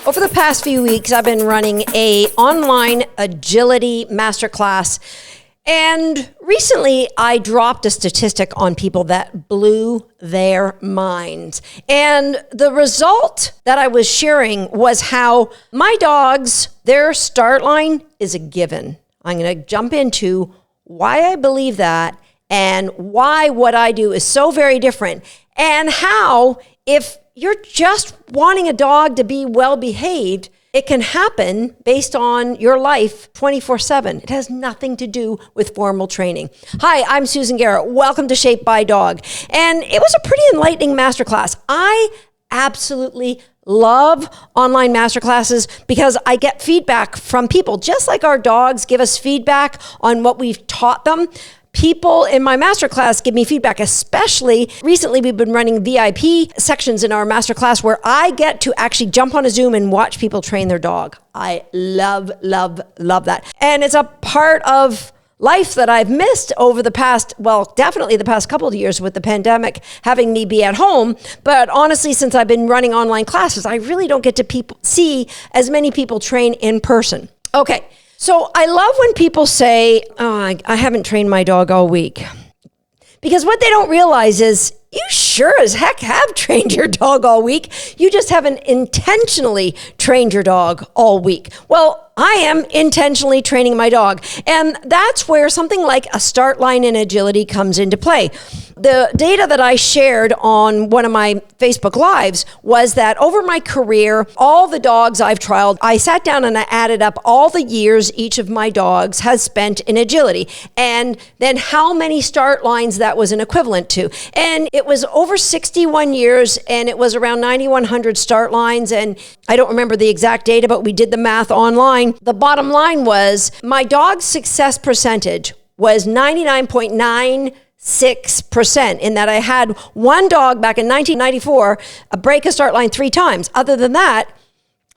Over the past few weeks, I've been running a online agility masterclass. And recently, I dropped a statistic on people that blew their minds. And the result that I was sharing was how my dogs, their start line is a given. I'm going to jump into why I believe that and why what I do is so very different. And how, if you're just wanting a dog to be well behaved, it can happen based on your life 24/7. It has nothing to do with formal training. Hi, I'm Susan Garrett. Welcome to Shaped by Dog. And it was a pretty enlightening masterclass. I absolutely love online masterclasses because I get feedback from people. Just like our dogs give us feedback on what we've taught them, people in my masterclass give me feedback, especially recently we've been running VIP sections in our masterclass where I get to actually jump on a Zoom and watch people train their dog. I love that. And it's a part of life that I've missed over the past, definitely the past couple of years with the pandemic having me be at home. But honestly, since I've been running online classes, I really don't get to see as many people train in person. Okay. So I love when people say, I haven't trained my dog all week. Because what they don't realize is you sure as heck have trained your dog all week. You just haven't intentionally trained your dog all week. Well, I am intentionally training my dog. And that's where something like a start line in agility comes into play. The data that I shared on one of my Facebook Lives was that over my career, all the dogs I've trialed, I sat down and I added up all the years each of my dogs has spent in agility and then how many start lines that was an equivalent to. And it was over 61 years and it was around 9,100 start lines. And I don't remember the exact data, but we did the math online. The bottom line was my dog's success percentage was 99.96%, in that I had one dog back in 1994 break a start line 3 times. Other than that,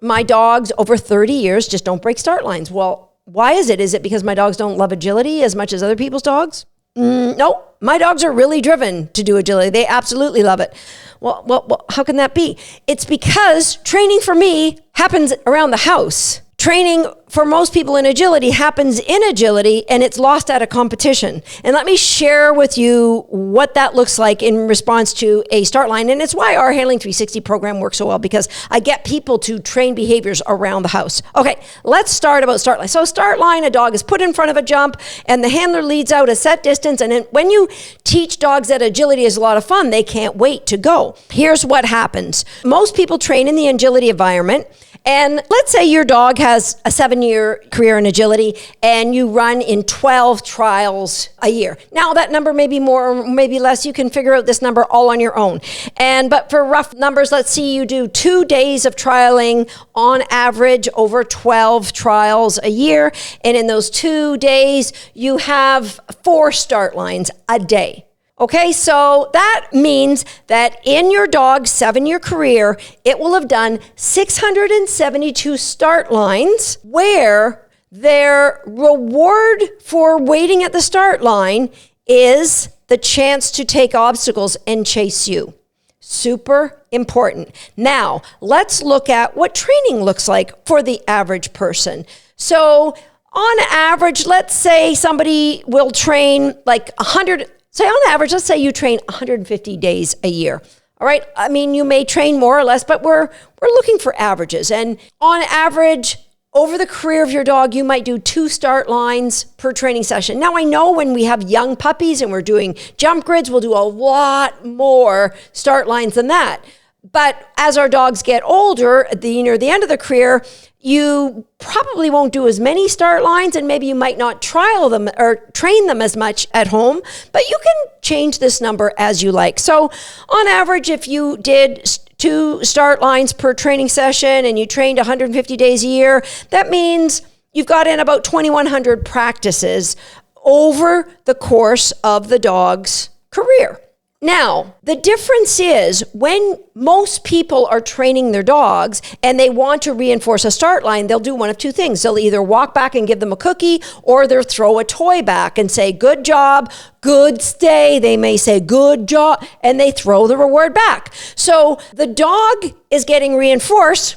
my dogs over 30 years just don't break start lines. Well, why is it? Is it because my dogs don't love agility as much as other people's dogs? No, my dogs are really driven to do agility. They absolutely love it. Well, how can that be? It's because training for me happens around the house. Training for most people in agility happens in agility and it's lost at a competition. And let me share with you what that looks like in response to a start line. And it's why our Handling 360 program works so well, because I get people to train behaviors around the house. Okay, let's start about start line. So start line, a dog is put in front of a jump and the handler leads out a set distance. And when you teach dogs that agility is a lot of fun, they can't wait to go. Here's what happens. Most people train in the agility environment. And let's say your dog has a 7-year career in agility and you run in 12 trials a year. Now that number may be more or maybe less. You can figure out this number all on your own. But for rough numbers, let's see you do 2 days of trialing on average over 12 trials a year. And in those 2 days, you have 4 start lines a day. Okay, so that means that in your dog's 7-year career, it will have done 672 start lines where their reward for waiting at the start line is the chance to take obstacles and chase you. Super important. Now, let's look at what training looks like for the average person. So on average, let's say somebody will train like 100. So on average, let's say you train 150 days a year. All right. I mean, you may train more or less, but we're looking for averages. And on average, over the career of your dog, you might do 2 start lines per training session. Now, I know when we have young puppies and we're doing jump grids, we'll do a lot more start lines than that. But as our dogs get older, near the end of the career, you probably won't do as many start lines and maybe you might not trial them or train them as much at home, but you can change this number as you like. So on average, if you did 2 start lines per training session and you trained 150 days a year, that means you've got in about 2,100 practices over the course of the dog's career. Now, the difference is when most people are training their dogs and they want to reinforce a start line, they'll do one of 2 things. They'll either walk back and give them a cookie, or they'll throw a toy back and say, good job, good stay. They may say, good job, and they throw the reward back. So the dog is getting reinforced.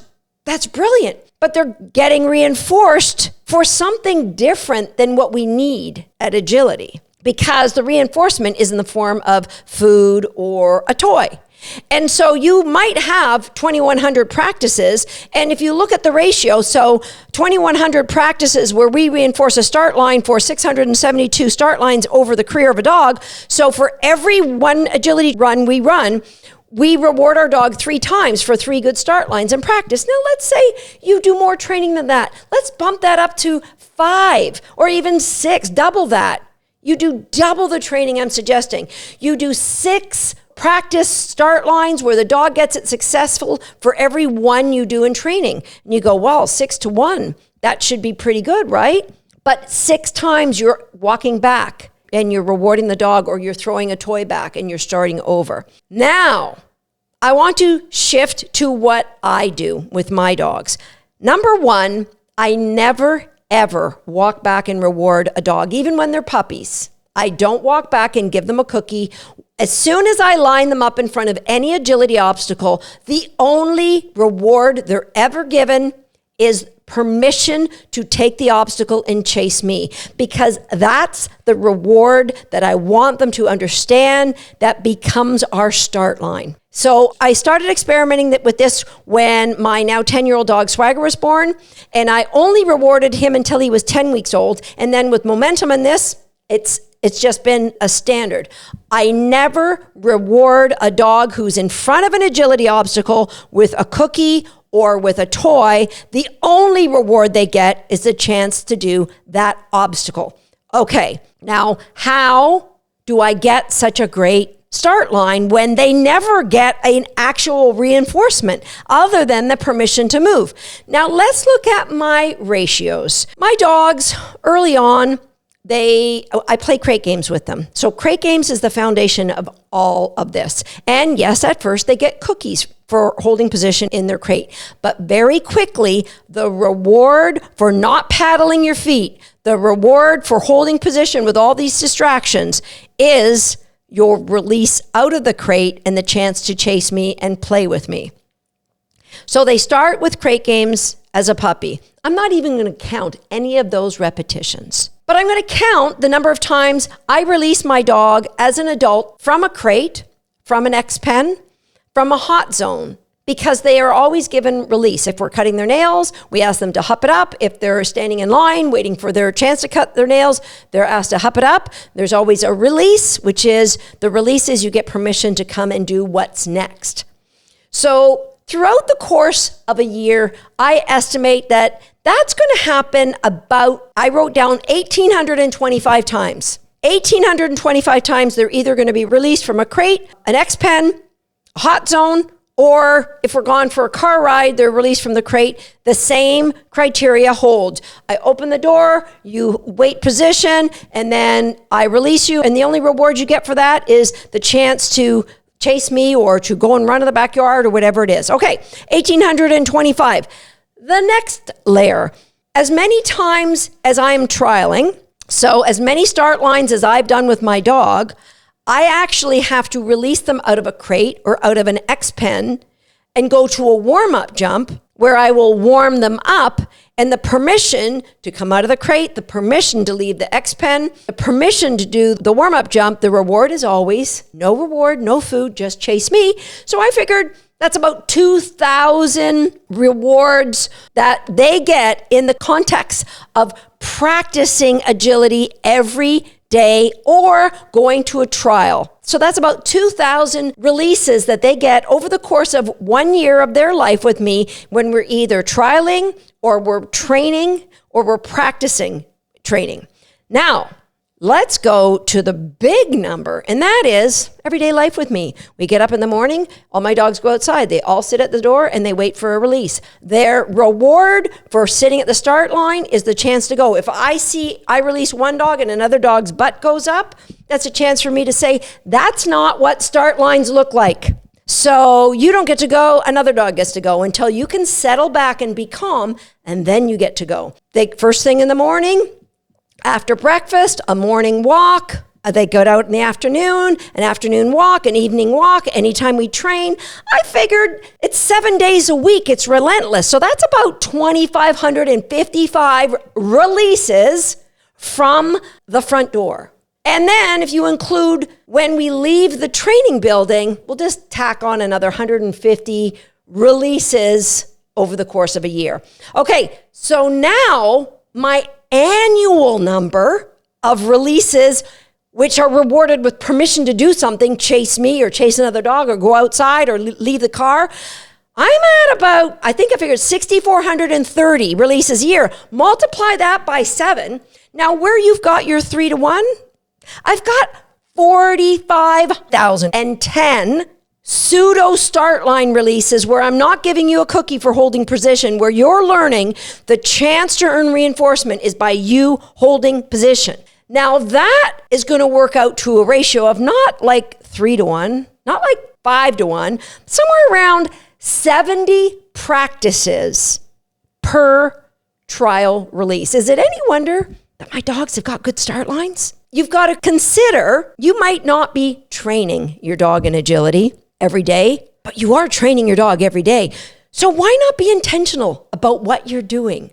That's brilliant. But they're getting reinforced for something different than what we need at agility, because the reinforcement is in the form of food or a toy. And so you might have 2,100 practices. And if you look at the ratio, so 2,100 practices where we reinforce a start line for 672 start lines over the career of a dog. So for every one agility run we run, we reward our dog 3 times for 3 good start lines in practice. Now, let's say you do more training than that. Let's bump that up to 5 or even 6, double that. You do double the training I'm suggesting. You do 6 practice start lines where the dog gets it successful for every one you do in training. And you go, well, 6 to 1, that should be pretty good, right? But 6 times you're walking back and you're rewarding the dog, or you're throwing a toy back and you're starting over. Now, I want to shift to what I do with my dogs. Number 1, I never, ever walk back and reward a dog, even when they're puppies. I don't walk back and give them a cookie. As soon as I line them up in front of any agility obstacle, the only reward they're ever given is permission to take the obstacle and chase me, because that's the reward that I want them to understand that becomes our start line. So I started experimenting with this when my now 10-year-old dog Swagger was born, and I only rewarded him until he was 10 weeks old. And then with momentum in this, it's just been a standard. I never reward a dog who's in front of an agility obstacle with a cookie or with a toy. The only reward they get is the chance to do that obstacle. Okay, now how do I get such a great start line when they never get an actual reinforcement other than the permission to move? Now let's look at my ratios. My dogs early on, I play crate games with them. So crate games is the foundation of all of this. And yes, at first they get cookies for holding position in their crate. But very quickly, the reward for not paddling your feet, the reward for holding position with all these distractions is your release out of the crate and the chance to chase me and play with me. So they start with crate games as a puppy. I'm not even going to count any of those repetitions. But I'm going to count the number of times I release my dog as an adult from a crate, from an X-Pen, from a hot zone, because they are always given release. If we're cutting their nails, we ask them to hup it up. If they're standing in line waiting for their chance to cut their nails, they're asked to hup it up. There's always a release, which is the release is you get permission to come and do what's next. So throughout the course of a year, I estimate that that's going to happen about, I wrote down 1,825 times. 1,825 times they're either going to be released from a crate, an X-Pen, a hot zone, or if we're gone for a car ride, they're released from the crate. The same criteria holds. I open the door, you wait position, and then I release you. And the only reward you get for that is the chance to chase me or to go and run in the backyard or whatever it is. Okay, 1,825. The next layer, as many times as I'm trialing, so as many start lines as I've done with my dog, I actually have to release them out of a crate or out of an X-Pen and go to a warm-up jump where I will warm them up, and the permission to come out of the crate, the permission to leave the X-Pen, the permission to do the warm-up jump, the reward is always no reward, no food, just chase me. So I figured that's about 2,000 rewards that they get in the context of practicing agility every day or going to a trial. So that's about 2,000 releases that they get over the course of 1 year of their life with me when we're either trialing or we're training or we're practicing training. Now, let's go to the big number, and that is everyday life with me. We get up in the morning, all my dogs go outside. They all sit at the door and they wait for a release. Their reward for sitting at the start line is the chance to go. If I release one dog and another dog's butt goes up, that's a chance for me to say, that's not what start lines look like. So you don't get to go, another dog gets to go until you can settle back and be calm, and then you get to go. First thing in the morning, after breakfast, a morning walk, They go out in the afternoon, an afternoon walk, an evening walk, anytime we train. I figured it's 7 days a week. It's relentless. So that's about 2,555 releases from the front door. And then if you include when we leave the training building, we'll just tack on another 150 releases over the course of a year. Okay, so now my annual number of releases, which are rewarded with permission to do something, chase me or chase another dog or go outside or leave the car, I'm at about, I think I figured 6,430 releases a year. Multiply that by 7. Now where you've got your 3-to-1, I've got 45,010 pseudo start line releases where I'm not giving you a cookie for holding position, where you're learning the chance to earn reinforcement is by you holding position. Now that is going to work out to a ratio of not like 3-to-1, not like 5-to-1, somewhere around 70 practices per trial release. Is it any wonder that my dogs have got good start lines? You've got to consider you might not be training your dog in agility every day, but you are training your dog every day. So why not be intentional about what you're doing?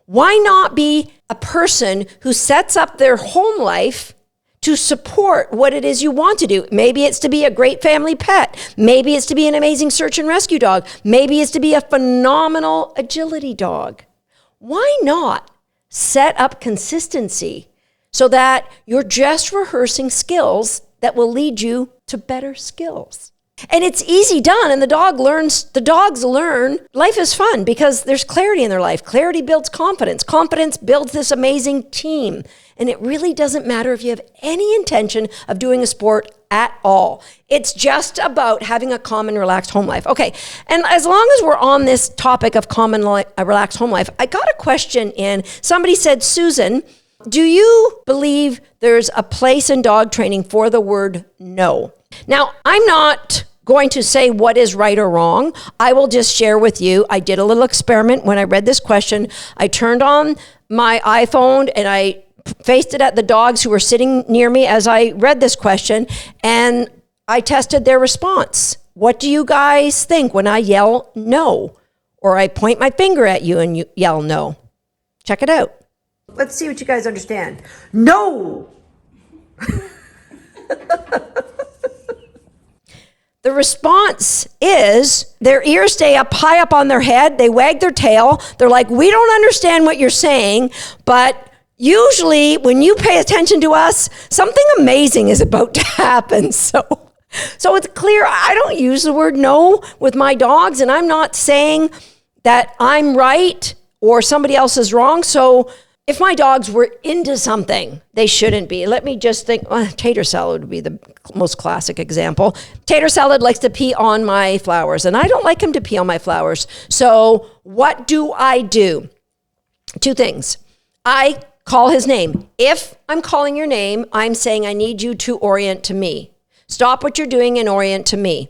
Why not be a person who sets up their home life to support what it is you want to do? Maybe it's to be a great family pet. Maybe it's to be an amazing search and rescue dog. Maybe it's to be a phenomenal agility dog. Why not set up consistency so that you're just rehearsing skills that will lead you to better skills? And it's easy done, and the dogs learn life is fun because there's clarity in their life. Clarity builds confidence. Confidence builds this amazing team. And it really doesn't matter if you have any intention of doing a sport at all. It's just about having a calm and relaxed home life. Okay, and as long as we're on this topic of calm and relaxed home life, I got a question in. Somebody said, Susan, do you believe there's a place in dog training for the word no? Now, I'm not going to say what is right or wrong. I will just share with you, I did a little experiment when I read this question. I turned on my iPhone and I faced it at the dogs who were sitting near me as I read this question, and I tested their response. What do you guys think when I yell no? Or I point my finger at you and you yell no? Check it out. Let's see what you guys understand. No! The response is their ears stay up high up on their head. They wag their tail. They're like, we don't understand what you're saying, but usually when you pay attention to us, something amazing is about to happen. So it's clear I don't use the word no with my dogs, and I'm not saying that I'm right or somebody else is wrong. So if my dogs were into something, they shouldn't be. Let me just think, tater salad would be the most classic example. Tater salad likes to pee on my flowers, and I don't like him to pee on my flowers. So what do? 2 things. I call his name. If I'm calling your name, I'm saying I need you to orient to me. Stop what you're doing and orient to me.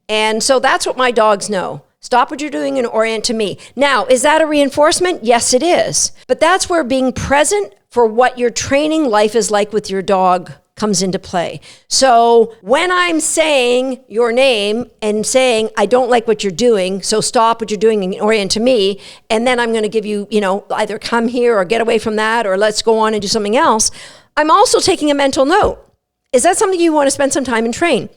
And so that's what my dogs know. Stop what you're doing and orient to me. Now, is that a reinforcement? Yes, it is. But that's where being present for what your training life is like with your dog comes into play. So when I'm saying your name and saying, I don't like what you're doing, so stop what you're doing and orient to me, and then I'm going to give you, either come here or get away from that or let's go on and do something else, I'm also taking a mental note. Is that something you want to spend some time and train?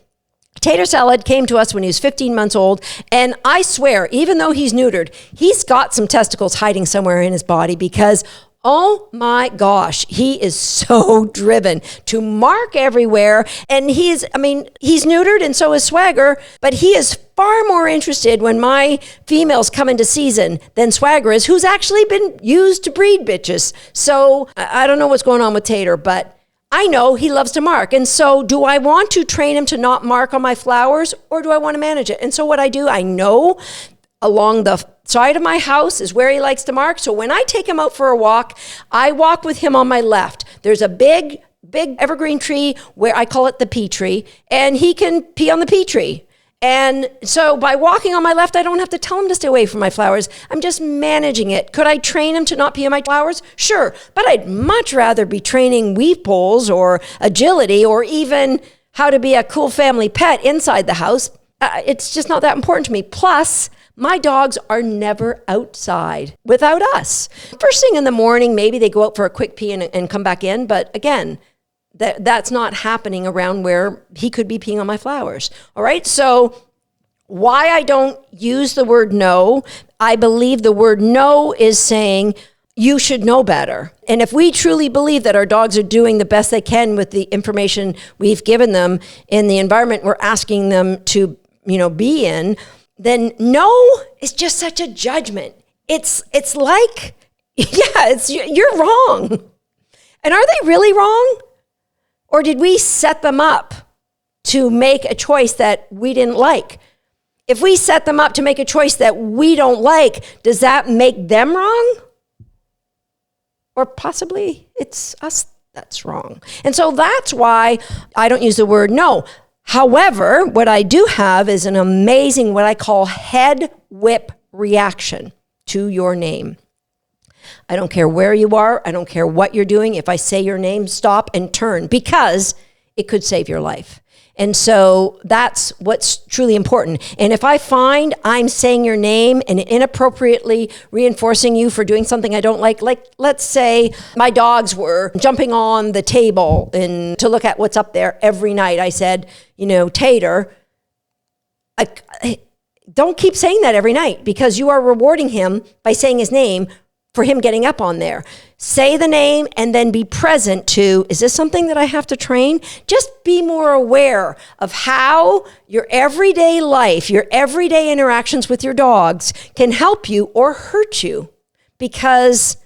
Tater Salad came to us when he was 15 months old, and I swear, even though he's neutered, he's got some testicles hiding somewhere in his body because, oh my gosh, he is so driven to mark everywhere. And he's neutered and so is Swagger, but he is far more interested when my females come into season than Swagger is, who's actually been used to breed bitches. So I don't know what's going on with Tater, but I know he loves to mark. And so do I want to train him to not mark on my flowers, or do I want to manage it? And so what I do, I know along the side of my house is where he likes to mark. So when I take him out for a walk, I walk with him on my left. There's a big evergreen tree where I call it the pea tree, and he can pee on the pea tree. And so by walking on my left, I don't have to tell him to stay away from my flowers. I'm just managing it. Could I train him to not pee on my flowers? Sure. But I'd much rather be training weave poles or agility or even how to be a cool family pet inside the house. It's just not that important to me. Plus, my dogs are never outside without us. First thing in the morning, maybe they go out for a quick pee and come back in. But again, that's not happening around where he could be peeing on my flowers. All right. So why I don't use the word no, I believe the word no is saying you should know better. And if we truly believe that our dogs are doing the best they can with the information we've given them in the environment we're asking them to, be in, then no is just such a judgment. It's like, you're wrong. And are they really wrong? Or did we set them up to make a choice that we didn't like? If we set them up to make a choice that we don't like, does that make them wrong? Or possibly it's us that's wrong. And so that's why I don't use the word no. However, what I do have is an amazing, what I call head whip reaction to your name. I don't care where you are. I don't care what you're doing. If I say your name, stop and turn because it could save your life. And so that's what's truly important. And if I find I'm saying your name and inappropriately reinforcing you for doing something I don't like let's say my dogs were jumping on the table and to look at what's up there every night. I said, Tater, I don't keep saying that every night because you are rewarding him by saying his name for him getting up on there. Say the name and then be present to, is this something that I have to train? Just be more aware of how your everyday life, your everyday interactions with your dogs can help you or hurt you because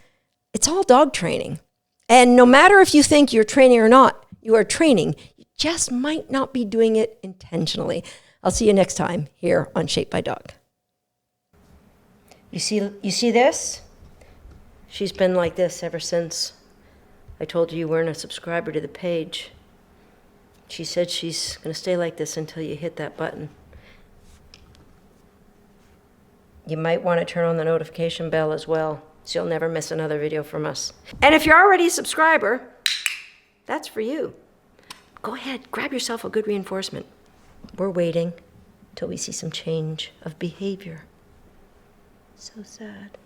it's all dog training. And no matter if you think you're training or not, you are training. You just might not be doing it intentionally. I'll see you next time here on Shaped by Dog. You see this? She's been like this ever since I told you weren't a subscriber to the page. She said she's going to stay like this until you hit that button. You might want to turn on the notification bell as well, so you'll never miss another video from us. And if you're already a subscriber, that's for you. Go ahead, grab yourself a good reinforcement. We're waiting till we see some change of behavior. So sad.